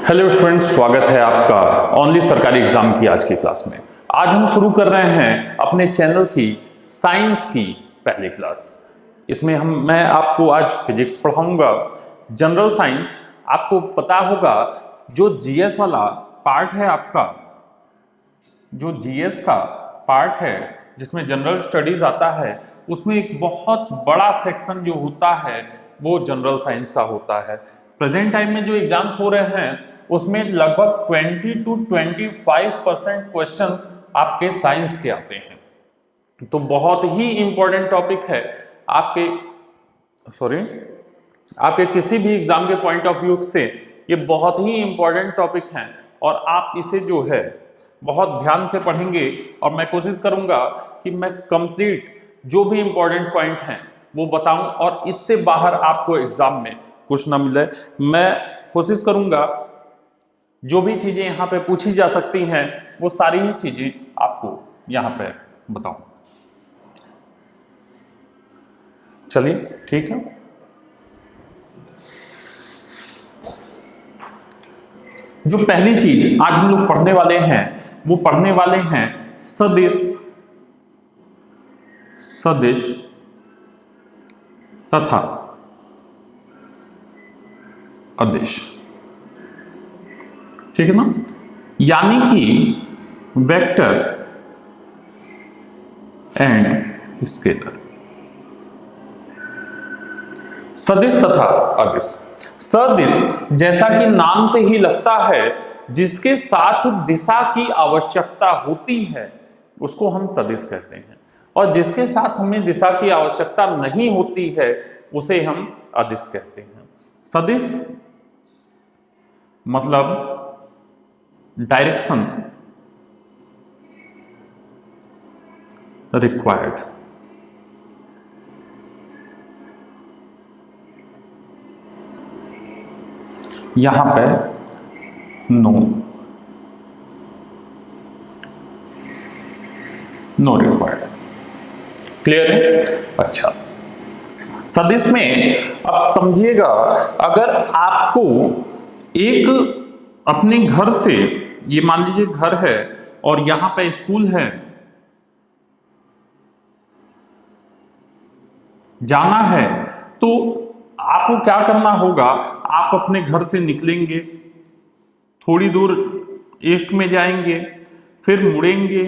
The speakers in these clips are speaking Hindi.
हेलो फ्रेंड्स, स्वागत है आपका ओनली सरकारी एग्जाम की आज की क्लास में। आज हम शुरू कर रहे हैं अपने चैनल की साइंस की पहली क्लास। इसमें मैं आपको आज फिजिक्स पढ़ाऊंगा, जनरल साइंस। आपको पता होगा जो जीएस वाला पार्ट है आपका, जो जीएस का पार्ट है जिसमें जनरल स्टडीज आता है, उसमें एक बहुत बड़ा सेक्शन जो होता है वो जनरल साइंस का होता है। प्रेजेंट टाइम में जो एग्जाम्स हो रहे हैं उसमें लगभग 20 to 25% क्वेश्चंस आपके साइंस के आते हैं। तो बहुत ही इंपॉर्टेंट टॉपिक है आपके किसी भी एग्जाम के पॉइंट ऑफ व्यू से ये बहुत ही इंपॉर्टेंट टॉपिक है और आप इसे जो है बहुत ध्यान से पढ़ेंगे और मैं कोशिश करूंगा कि मैं कंप्लीट जो भी इंपॉर्टेंट पॉइंट हैं वो बताऊं और इससे बाहर आपको एग्जाम में कुछ ना मिले। मैं कोशिश करूंगा जो भी चीजें यहाँ पे पूछी जा सकती हैं वो सारी ही चीजें आपको यहाँ पे बताऊं। चलिए ठीक है। जो पहली चीज आज हम लोग पढ़ने वाले हैं वो पढ़ने वाले हैं सदिश तथा अदिश। ठीक है ना, यानी कि वेक्टर एंड स्केलर। सदिश तथा अदिश। सदिश जैसा कि नाम से ही लगता है, जिसके साथ दिशा की आवश्यकता होती है उसको हम सदिश कहते हैं, और जिसके साथ हमें दिशा की आवश्यकता नहीं होती है उसे हम अदिश कहते हैं। सदिश मतलब डायरेक्शन रिक्वायर्ड। यहां पे नो रिक्वायर्ड। क्लियर है? अच्छा, सदिश में अब समझिएगा, अगर आपको एक अपने घर से, ये मान लीजिए घर है और यहां पे स्कूल है, जाना है, तो आपको क्या करना होगा, आप अपने घर से निकलेंगे, थोड़ी दूर ईस्ट में जाएंगे, फिर मुड़ेंगे,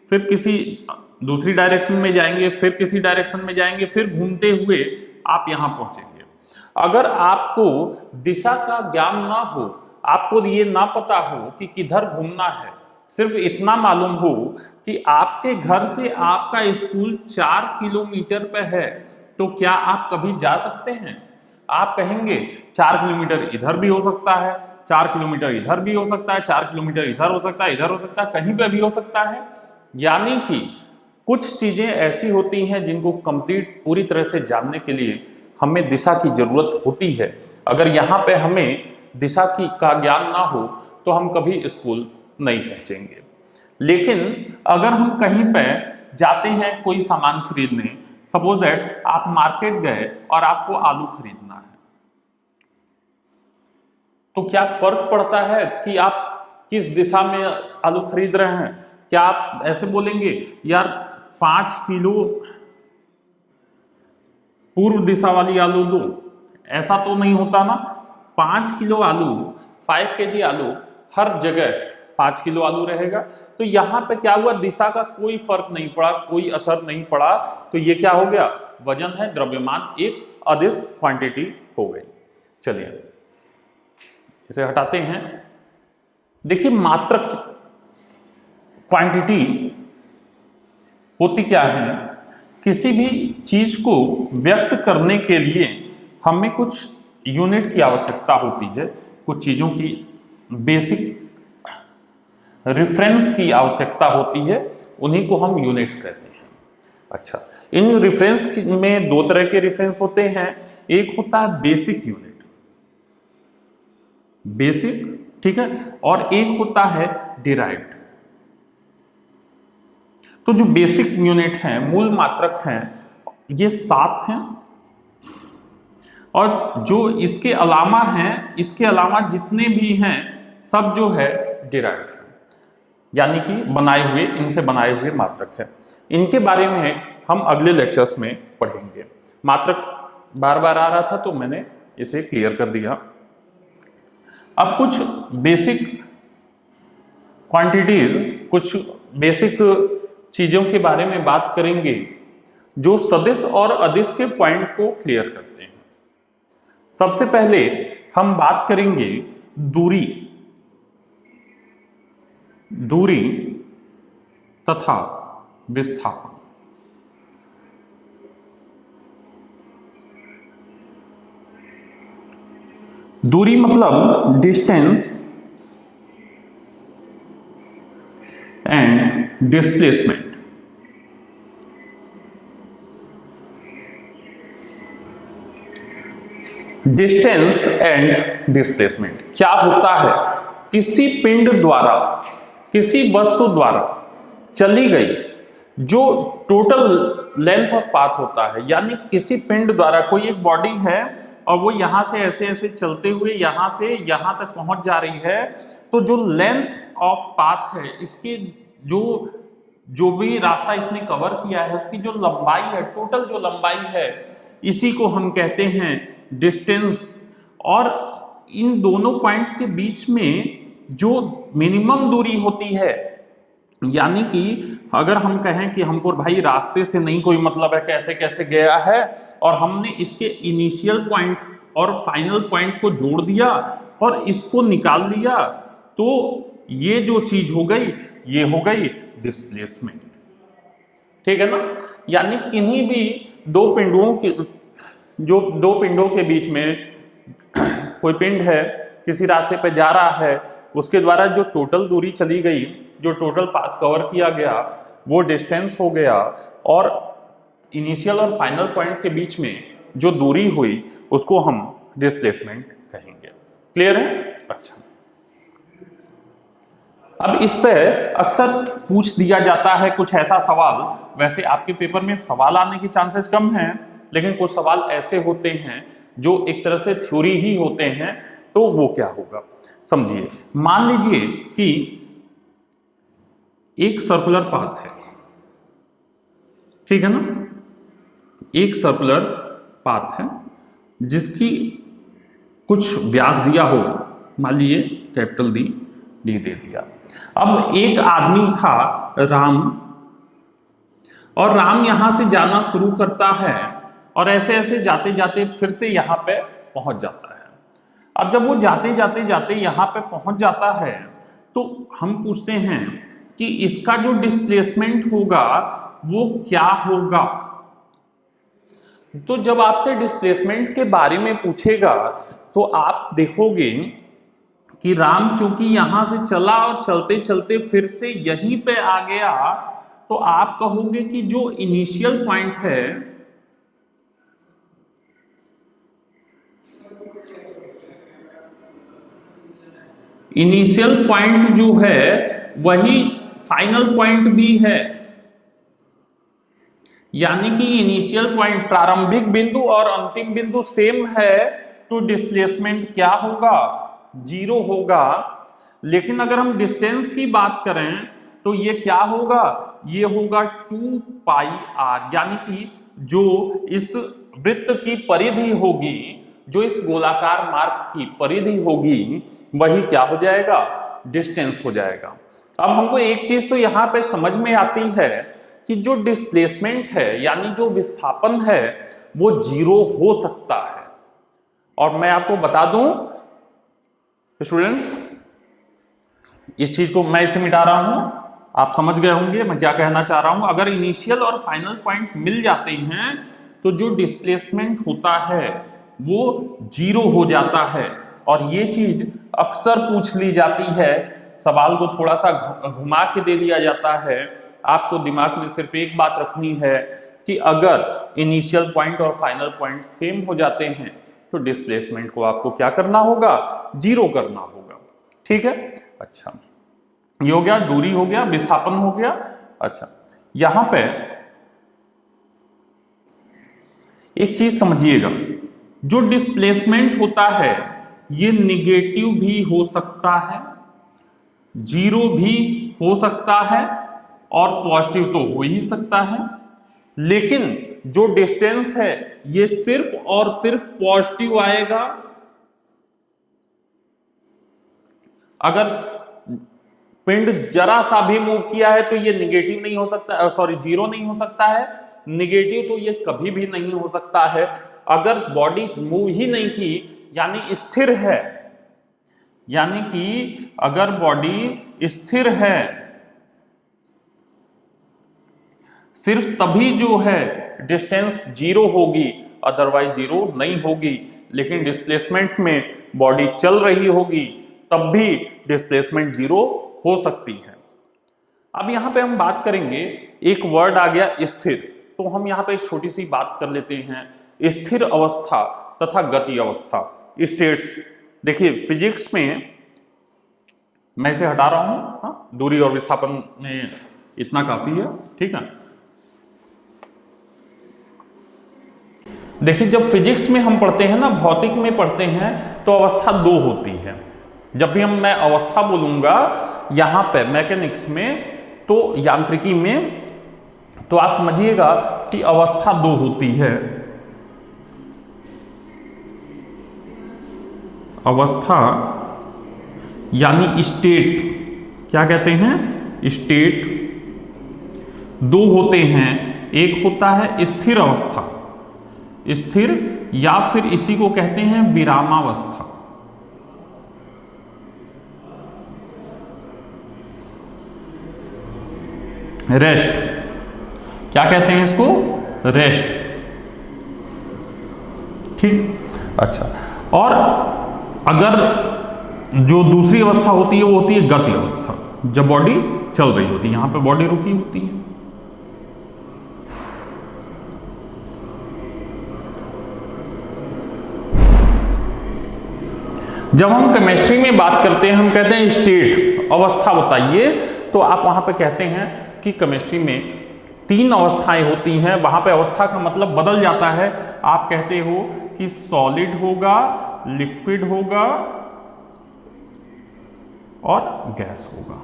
फिर किसी दूसरी डायरेक्शन में जाएंगे, फिर किसी डायरेक्शन में जाएंगे, फिर घूमते हुए आप यहां पहुंचेंगे। अगर आपको दिशा का ज्ञान ना हो, आपको ये ना पता हो कि किधर घूमना है, सिर्फ इतना मालूम हो कि आपके घर से आपका स्कूल 4 किलोमीटर पे है, तो क्या आप कभी जा सकते हैं? आप कहेंगे 4 किलोमीटर इधर भी हो सकता है, 4 किलोमीटर इधर भी हो सकता है, 4 किलोमीटर इधर हो सकता है, इधर हो सकता है, कहीं पे भी हो सकता है। यानी कि कुछ चीजें ऐसी होती हैं जिनको कंप्लीट पूरी तरह से जानने के लिए हमें दिशा की जरूरत होती है। अगर यहाँ पे हमें दिशा का ज्ञान ना हो तो हम कभी स्कूल नहीं पहुंचेंगे। लेकिन अगर हम कहीं पे जाते हैं कोई सामान खरीदने, सपोज दैट आप मार्केट गए और आपको आलू खरीदना है, तो क्या फर्क पड़ता है कि आप किस दिशा में आलू खरीद रहे हैं? क्या आप ऐसे बोलेंगे यार 5 किलो पूर्व दिशा वाली आलू दो? ऐसा तो नहीं होता ना। 5 किलो आलू, 5 kg आलू, हर जगह 5 किलो आलू रहेगा। तो यहां पे क्या हुआ, दिशा का कोई फर्क नहीं पड़ा, कोई असर नहीं पड़ा, तो ये क्या हो गया, वजन है, द्रव्यमान, एक अदिश क्वांटिटी हो गई। चलिए इसे हटाते हैं। देखिए मात्रक क्वांटिटी होती क्या है, किसी भी चीज को व्यक्त करने के लिए हमें कुछ यूनिट की आवश्यकता होती है, कुछ चीजों की बेसिक रेफरेंस की आवश्यकता होती है, उन्हीं को हम यूनिट कहते हैं। अच्छा, इन रेफरेंस में 2 तरह के रेफरेंस होते हैं। एक होता है बेसिक यूनिट, बेसिक, ठीक है, और एक होता है डिराइव्ड। तो जो बेसिक यूनिट हैं, मूल मात्रक हैं, ये 7 हैं, और जो इसके अलावा हैं, इसके अलावा जितने भी हैं सब जो है डिराइव्ड है, यानी कि बनाए हुए, इनसे बनाए हुए मात्रक है। इनके बारे में हम अगले लेक्चर्स में पढ़ेंगे। मात्रक बार बार आ रहा था तो मैंने इसे क्लियर कर दिया। अब कुछ बेसिक क्वांटिटीज, कुछ बेसिक चीजों के बारे में बात करेंगे जो सदिश और अदिश के पॉइंट को क्लियर करते हैं। सबसे पहले हम बात करेंगे दूरी, दूरी तथा विस्थापन। दूरी मतलब distance and displacement. Distance and displacement क्या होता है? किसी पिंड द्वारा, किसी वस्तु द्वारा चली गई जो टोटल लेंथ ऑफ पाथ होता है, यानी किसी पिंड द्वारा, कोई एक बॉडी है और वो यहां से ऐसे ऐसे चलते हुए यहां से यहां तक पहुंच जा रही है, तो जो लेंथ ऑफ पाथ है, इसके जो भी रास्ता इसने कवर किया है, उसकी जो लंबाई है, टोटल जो लंबाई है, इसी को हम कहते हैं डिस्टेंस। और इन दोनों पॉइंट्स के बीच में जो मिनिमम दूरी होती है, यानी कि अगर हम कहें कि हमको भाई रास्ते से नहीं कोई मतलब है, कैसे कैसे गया है, और हमने इसके इनिशियल पॉइंट और फाइनल पॉइंट को जोड़ दिया और इसको निकाल लिया, तो ये जो चीज हो गई, ये हो गई डिस्प्लेसमेंट। ठीक है ना? यानी किन्हीं भी दो पिंडों के, जो दो पिंडों के बीच में कोई पिंड है, किसी रास्ते पे जा रहा है, उसके द्वारा जो टोटल दूरी चली गई, जो टोटल पाथ कवर किया गया, वो डिस्टेंस हो गया, और इनिशियल और फाइनल पॉइंट के बीच में जो दूरी हुई उसको हम डिस्प्लेसमेंट कहेंगे। क्लियर है? अच्छा, अब इस पे अक्सर पूछ दिया जाता है कुछ ऐसा सवाल, वैसे आपके पेपर में सवाल आने की चांसेस कम हैं, लेकिन कुछ सवाल ऐसे होते हैं जो एक तरह से थ्योरी ही होते हैं। तो वो क्या होगा समझिए। मान लीजिए कि एक सर्कुलर पाथ है, ठीक है ना? एक सर्कुलर पाथ है जिसकी कुछ व्यास दिया हो, मान लीजिए कैपिटल डी दे दिया। अब एक आदमी था राम, और राम यहां से जाना शुरू करता है और ऐसे ऐसे जाते जाते फिर से यहां पे पहुंच जाता है। अब जब वो जाते जाते जाते यहां पे पहुंच जाता है, तो हम पूछते हैं कि इसका जो डिस्प्लेसमेंट होगा वो क्या होगा। तो जब आपसे डिस्प्लेसमेंट के बारे में पूछेगा तो आप देखोगे कि राम चूंकि यहां से चला और चलते चलते फिर से यहीं पे आ गया, तो आप कहोगे कि जो इनिशियल पॉइंट है, इनिशियल पॉइंट जो है वही फाइनल पॉइंट भी है, यानी कि इनिशियल पॉइंट, प्रारंभिक बिंदु और अंतिम बिंदु सेम है, तो डिस्प्लेसमेंट क्या होगा? 0 होगा। लेकिन अगर हम डिस्टेंस की बात करें तो ये क्या होगा? ये होगा 2 पाई r, यानी कि जो इस वृत्त की परिधि होगी, जो इस गोलाकार मार्ग की परिधि होगी, वही क्या हो जाएगा? डिस्टेंस हो जाएगा। अब हमको एक चीज तो यहां पे समझ में आती है कि जो डिस्प्लेसमेंट है, यानी जो विस्थापन है, वो 0 हो सकता है। और मैं आपको बता दूं स्टूडेंट्स, इस चीज को मैं इसे मिटा रहा हूं, आप समझ गए होंगे मैं क्या कहना चाह रहा हूं। अगर इनिशियल और फाइनल पॉइंट मिल जाते हैं तो जो डिस्प्लेसमेंट होता है वो 0 हो जाता है। और ये चीज अक्सर पूछ ली जाती है, सवाल को थोड़ा सा घुमा के दे दिया जाता है। आपको दिमाग में सिर्फ एक बात रखनी है कि अगर इनिशियल पॉइंट और फाइनल पॉइंट सेम हो जाते हैं तो डिस्प्लेसमेंट को आपको क्या करना होगा? 0 करना होगा। ठीक है? अच्छा, ये हो गया, दूरी हो गया, विस्थापन हो गया। अच्छा, यहां पे एक चीज समझिएगा, जो डिस्प्लेसमेंट होता है ये निगेटिव भी हो सकता है, जीरो भी हो सकता है और पॉजिटिव तो हो ही सकता है, लेकिन जो डिस्टेंस है ये सिर्फ और सिर्फ पॉजिटिव आएगा अगर पिंड जरा सा भी मूव किया है तो ये निगेटिव नहीं हो सकता, सॉरी जीरो नहीं हो सकता है, निगेटिव तो ये कभी भी नहीं हो सकता है। अगर बॉडी मूव ही नहीं की यानी स्थिर है, यानी कि अगर बॉडी स्थिर है सिर्फ तभी जो है डिस्टेंस जीरो होगी, अदरवाइज जीरो नहीं होगी। लेकिन डिस्प्लेसमेंट में बॉडी चल रही होगी तब भी डिस्प्लेसमेंट जीरो हो सकती है। अब यहां पे हम बात करेंगे, एक वर्ड आ गया स्थिर, तो हम यहां पे एक छोटी सी बात कर लेते हैं, स्थिर अवस्था तथा गति अवस्था, स्टेट्स। देखिए फिजिक्स में मैं इसे हटा रहा हूं, हाँ, दूरी और विस्थापन में इतना काफी है, ठीक है। देखिए जब फिजिक्स में हम पढ़ते हैं ना, भौतिक में पढ़ते हैं, तो अवस्था दो होती है। जब भी मैं अवस्था बोलूंगा यहां पे मैकेनिक्स में, तो यांत्रिकी में, तो आप समझिएगा कि अवस्था दो होती है। अवस्था यानी स्टेट, क्या कहते हैं, स्टेट दो होते हैं। एक होता है स्थिर अवस्था, स्थिर, या फिर इसी को कहते हैं विरामावस्था। रेस्ट, क्या कहते हैं इसको, रेस्ट, ठीक। अच्छा, और अगर जो दूसरी अवस्था होती है वो होती है गति अवस्था, जब बॉडी चल रही होती है, यहां पे बॉडी रुकी होती है। जब हम केमिस्ट्री में बात करते हैं, हम कहते हैं स्टेट, अवस्था बताइए, तो आप वहां पे कहते हैं कि केमिस्ट्री में तीन अवस्थाएं होती हैं, वहां पे अवस्था का मतलब बदल जाता है। आप कहते हो कि सॉलिड होगा, लिक्विड होगा और गैस होगा।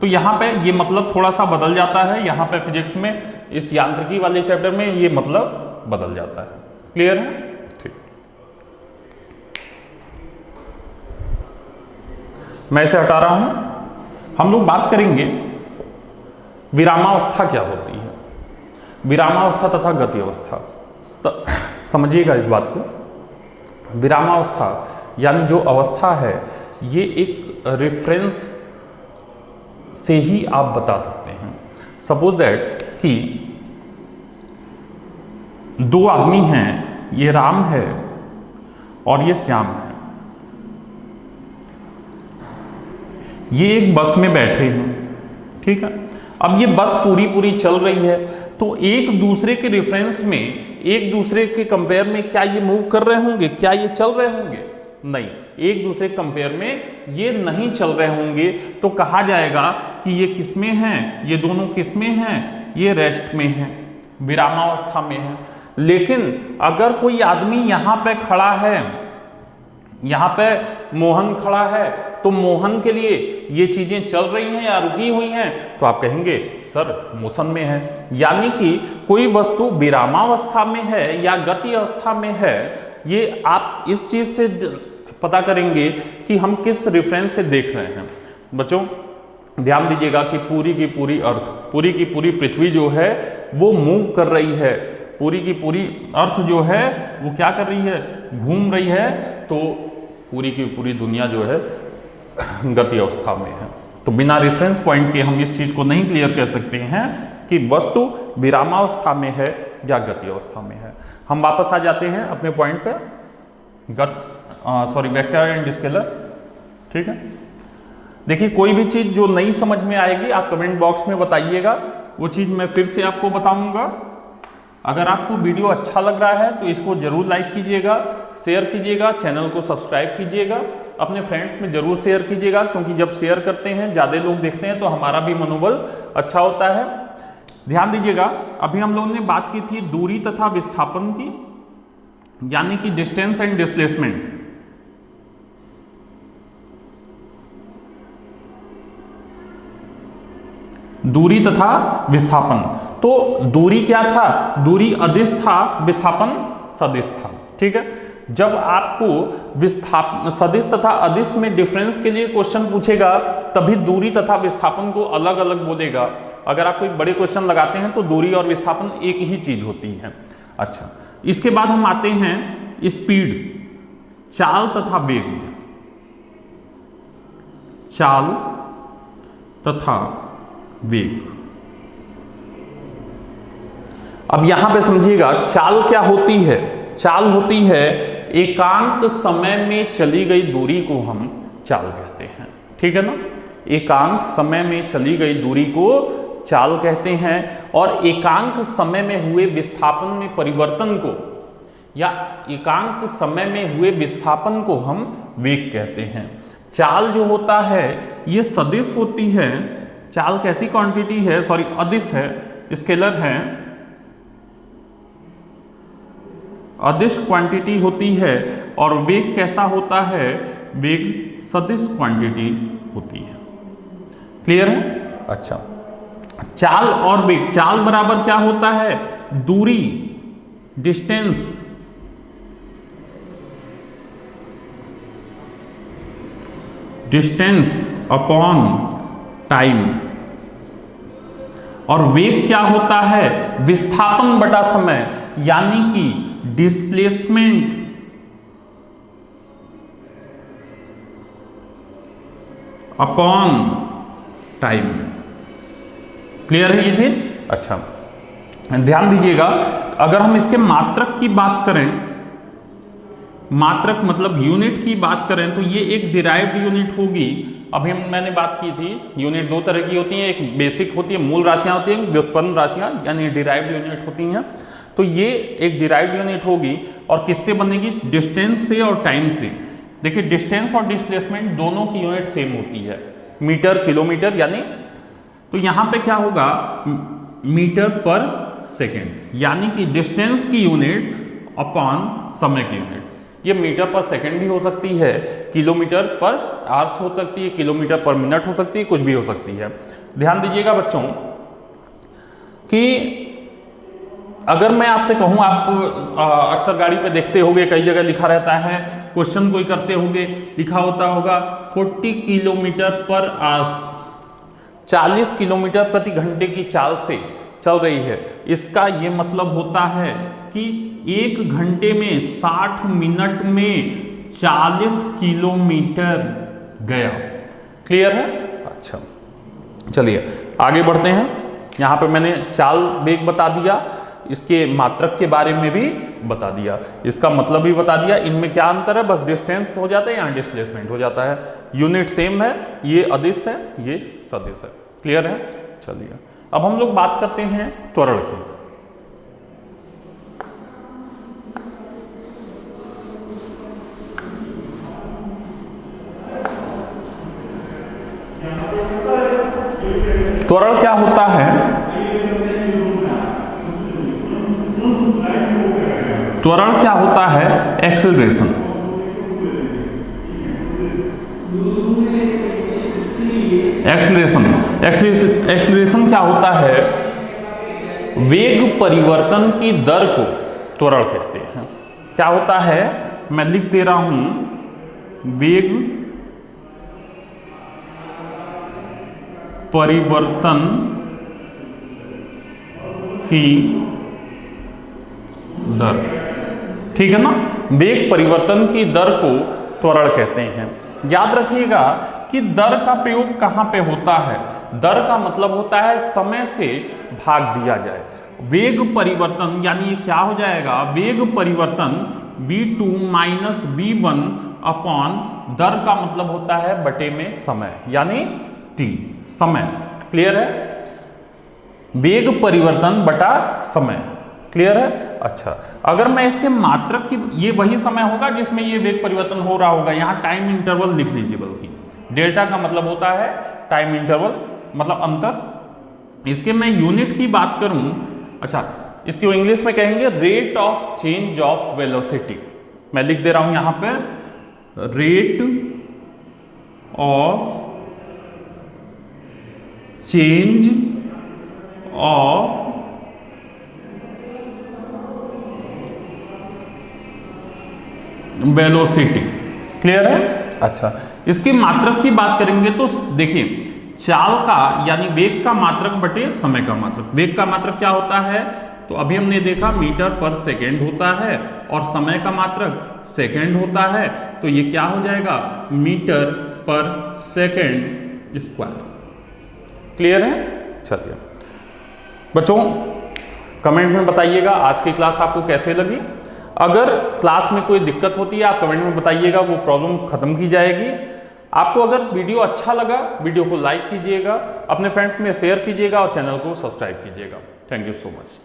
तो यहां पे ये मतलब थोड़ा सा बदल जाता है, यहां पे फिजिक्स में इस यांत्रिकी वाले चैप्टर में ये मतलब बदल जाता है। क्लियर है, ठीक। मैं इसे हटा रहा हूं। हम लोग बात करेंगे विरामावस्था क्या होती है, विरामावस्था तथा गति अवस्था। समझिएगा इस बात को। विरामावस्था यानी जो अवस्था है ये एक रेफरेंस से ही आप बता सकते हैं। सपोज दैट कि दो आदमी हैं, ये राम है और ये श्याम है। ये एक बस में बैठे हैं, ठीक है। अब ये बस पूरी चल रही है, तो एक दूसरे के रेफरेंस में, एक दूसरे के कंपेयर में क्या ये मूव कर रहे होंगे, क्या ये चल रहे होंगे? नहीं, एक दूसरे के कंपेयर में ये नहीं चल रहे होंगे। तो कहा जाएगा कि ये किस में हैं, ये दोनों किस में हैं, ये रेस्ट में हैं, विरामावस्था में है। लेकिन अगर कोई आदमी यहाँ पे खड़ा है, यहाँ पे मोहन खड़ा है, तो मोहन के लिए ये चीजें चल रही हैं या रुकी हुई हैं, तो आप कहेंगे सर मोशन में है। यानी कि कोई वस्तु विरामावस्था में है या गति अवस्था में है, ये आप इस चीज से पता करेंगे कि हम किस रेफरेंस से देख रहे हैं। बच्चों ध्यान दीजिएगा कि पूरी की पूरी अर्थ, पूरी की पूरी पृथ्वी जो है वो मूव कर रही है, पूरी की पूरी अर्थ जो है वो क्या कर रही है, घूम रही है। तो पूरी की पूरी दुनिया जो है गति अवस्था में है। तो बिना रेफरेंस पॉइंट के हम इस चीज को नहीं क्लियर कर सकते हैं कि वस्तु विरामावस्था में है या गति अवस्था में है। हम वापस आ जाते हैं अपने पॉइंट पे, वेक्टर एंड स्केलर, ठीक है। देखिए कोई भी चीज जो नई समझ में आएगी आप कमेंट बॉक्स में बताइएगा, वो चीज मैं फिर से आपको बताऊंगा। अगर आपको वीडियो अच्छा लग रहा है तो इसको जरूर लाइक कीजिएगा, शेयर कीजिएगा, चैनल को सब्सक्राइब कीजिएगा, अपने फ्रेंड्स में जरूर शेयर कीजिएगा, क्योंकि जब शेयर करते हैं ज़्यादा लोग देखते हैं तो हमारा भी मनोबल अच्छा होता है। ध्यान दीजिएगा, अभी हम लोगों ने बात की थी दूरी तथा विस्थापन की, यानी कि डिस्टेंस एंड डिस्प्लेसमेंट। दूरी तथा विस्थापन। तो दूरी क्या था? दूरी अदिश था, विस्थापन सदिश था। ठीक है, जब आपको सदिश तथा अदिश में डिफरेंस के लिए क्वेश्चन पूछेगा तभी दूरी तथा विस्थापन को अलग अलग बोलेगा। अगर आप कोई बड़े क्वेश्चन लगाते हैं तो दूरी और विस्थापन एक ही चीज होती है। अच्छा, इसके बाद हम आते हैं स्पीड, चाल तथा वेग में। चाल तथा वेग, अब यहां पे समझिएगा चाल क्या होती है। चाल होती है एकांक समय में चली गई दूरी को हम चाल कहते हैं। ठीक है ना, एकांक समय में चली गई दूरी को चाल कहते हैं, और एकांक समय में हुए विस्थापन में परिवर्तन को या एकांक समय में हुए विस्थापन को हम वेग कहते हैं। चाल जो होता है ये सदिश होती है। चाल कैसी क्वांटिटी है? सॉरी, अदिश है, स्केलर है, अदिश क्वांटिटी होती है। और वेग कैसा होता है? वेग सदिश क्वांटिटी होती है। क्लियर है? अच्छा, चाल और वेग, चाल बराबर क्या होता है? दूरी, डिस्टेंस, डिस्टेंस अपॉन टाइम। और वेग क्या होता है? विस्थापन बटा समय, यानी कि डिस्प्लेसमेंट अपॉन टाइम। क्लियर है ये चीज? अच्छा, ध्यान दीजिएगा, अगर हम इसके मात्रक की बात करें, मात्रक मतलब यूनिट की बात करें, तो ये एक डिराइव्ड यूनिट होगी। अभी मैंने बात की थी, यूनिट दो तरह की होती हैं, एक बेसिक होती है, मूल राशियां होती हैं, व्युत्पन्न राशियां यानी डिराइव्ड यूनिट होती हैं। तो ये एक डिराइव्ड यूनिट होगी और किससे बनेगी? डिस्टेंस से और टाइम से। देखिए, डिस्टेंस और डिस्प्लेसमेंट दोनों की यूनिट सेम होती है, मीटर किलोमीटर, यानी तो यहां पे क्या होगा? मीटर पर सेकेंड, यानी कि डिस्टेंस की यूनिट अपॉन समय की यूनिट। ये मीटर पर सेकंड भी हो सकती है, किलोमीटर पर आवर्स हो सकती है, किलोमीटर पर मिनट हो सकती है, कुछ भी हो सकती है। ध्यान दीजिएगा बच्चों कि अगर मैं आपसे कहूं, आप अक्सर गाड़ी पे देखते होंगे, कई जगह लिखा रहता है, क्वेश्चन कोई करते होंगे, लिखा होता होगा 40 किलोमीटर पर आवर्स, 40 किलोमीटर प्रति घंटे की चाल से चल रही है। इसका ये मतलब होता है कि 1 घंटे में 60 मिनट में 40 किलोमीटर गया। क्लियर है? अच्छा, चलिए आगे बढ़ते हैं। यहां पे मैंने चाल वेग बता दिया, इसके मात्रक के बारे में भी बता दिया, इसका मतलब भी बता दिया। इनमें क्या अंतर है? बस डिस्टेंस हो जाता है, यहाँ डिस्प्लेसमेंट हो जाता है। यूनिट सेम है, ये अदिश है, ये सदिश है। क्लियर है? चलिए अब हम लोग बात करते हैं त्वरण की। त्वरण क्या होता है? त्वरण क्या होता है? एक्सेलरेशन। एक्सेलरेशन क्या होता है? वेग परिवर्तन की दर को त्वरण कहते हैं। क्या होता है? मैं लिख दे रहा हूं, वेग परिवर्तन की दर। ठीक है ना? वेग परिवर्तन की दर को त्वरण कहते हैं। याद रखिएगा कि दर का प्रयोग कहां पे होता है? दर का मतलब होता है समय से भाग दिया जाए। वेग परिवर्तन यानी ये क्या हो जाएगा? वेग परिवर्तन v2 माइनस v1 अपॉन दर का मतलब होता है बटे में समय, यानी t, समय। क्लियर है? वेग परिवर्तन बटा समय। क्लियर है? अच्छा, अगर मैं इसके मात्रक की, ये वही समय होगा जिसमें ये वेग परिवर्तन हो रहा होगा। यहां टाइम इंटरवल लिख लीजिए, बल्कि डेल्टा का मतलब होता है टाइम इंटरवल, मतलब अंतर। इसके मैं यूनिट की बात करूं, अच्छा, इसको इंग्लिश में कहेंगे rate of change of velocity. मैं लिख दे रहा हूं यहां पर, rate of change of velocity. Clear है? अच्छा, इसकी मात्रक की बात करेंगे तो देखिए, चाल का यानी वेग का मात्रक बटे समय का मात्रक। वेग का मात्रक क्या होता है? तो अभी हमने देखा मीटर पर सेकेंड होता है और समय का मात्रक सेकेंड होता है, तो ये क्या हो जाएगा? मीटर पर सेकेंड स्क्वायर। क्लियर है? चलिए बच्चों, कमेंट में बताइएगा आज की क्लास आपको कैसे लगी। अगर क्लास में कोई दिक्कत होती है आप कमेंट में बताइएगा, वो प्रॉब्लम खत्म की जाएगी। आपको अगर वीडियो अच्छा लगा, वीडियो को लाइक कीजिएगा, अपने फ्रेंड्स में शेयर कीजिएगा और चैनल को सब्सक्राइब कीजिएगा। Thank you so much.